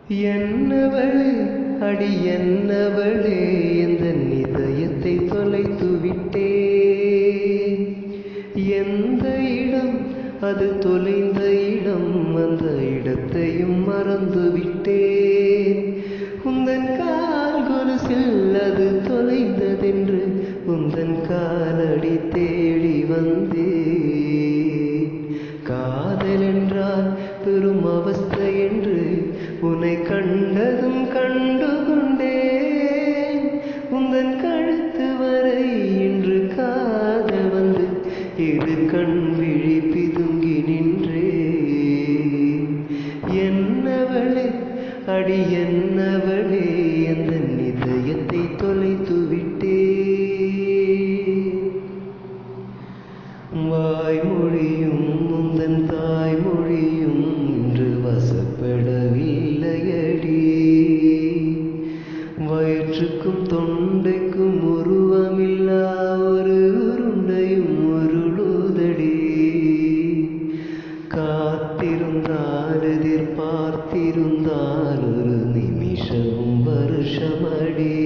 என்னவளே அடி என்னவளே எந்த இதயத்தை தொலைத்து விட்டேன். எந்த இடம் அது தொலைந்த இடம், அந்த இடத்தையும் மறந்து விட்டேன். உந்தன் கால் கொலுசில் அது தொலைந்ததென்று உந்தன் காலடி தேடி வந்தேன். காதல் என்றால் பெரும் அவஸ்தை என்று உன்னை கண்டதும் கண்டு கொண்டேன். உந்தன் கழுத்து வரை இன்று காதல் வந்து இரு கண் விழி பிதுங்கி நின்றேன். என்னவளே அடி என்னவளே எந்த இதயத்தை தொலைத்து விட்டேன். வாய்மொழியும் முந்தன் தாய்மொழியும் இன்று வசப்படவில்லையடி. வயிற்றுக்கும் தொண்டைக்கும் உருவமில்லா ஒரு உருண்டையும் உருளுதடி. காத்திருந்தால் எதிர்பார்த்திருந்தால் ஒரு நிமிஷமும் வருஷமடி.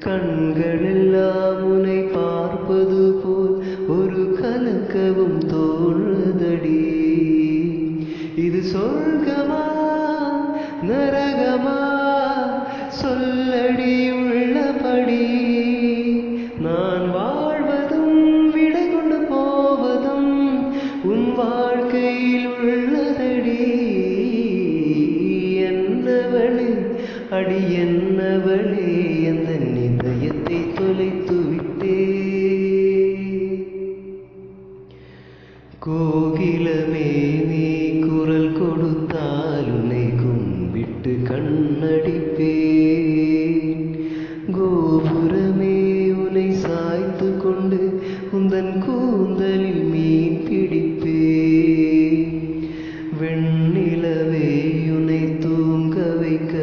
கண்களெல்லாம் உன்னை பார்ப்பது போல் ஒரு கலக்கவும் தோணுதடி. இது சொர்க்கமா நரகமா சொல்லடி உள்ளபடி. நான் வாழ்வதும் விடை கொண்டு போவதும் உன் வாழ்க்கையில் உள்ளதடி. என்னவளே அடி என்னவளே எந்த இதயத்தை தொலைத்து விட்டேன். கோகிலமே நீ குரல் கொடுத்தால் உன்னை கும்பிட்டு கண்ணடிப்பேன். கோபுரமே உன்னை சாய்த்து கொண்டு உந்தன் கூந்தலில் மீன் பிடிப்பேன். வெண்ணிலவே உன்னை தூங்க வைக்க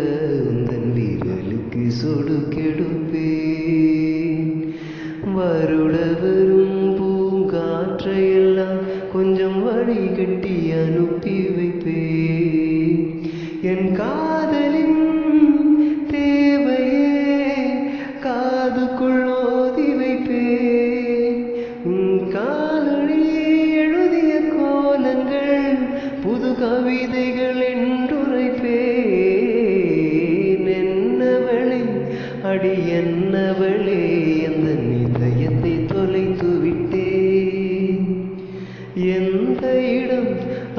உந்தன் விரலுக்கு சொடுக்கெடுப்பேன். வருடவரும் பூங்காற்றையெல்லாம் கொஞ்சம் வழிகட்டி அனுப்பி வைப்பேன். என் காதலின் தேவையே காதுக்குள் ஓதி வைப்பேன். உன் காலடி எழுதிய கோலங்கள் புது கவிதைகள் என்றுரைப்பேன். என்னவளே அடி என்னவளே எந்த இதயத்தை தொலைத்து விட்டேன். எந்த இடம்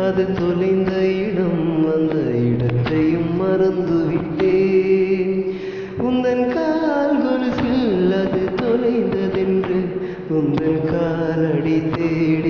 அது தொலைந்த இடம், அந்த இடத்தையும் மறந்து விட்டேன். உந்தன் கால் கொலுசில் அது தொலைந்ததென்று உந்தன் காலடி தேடி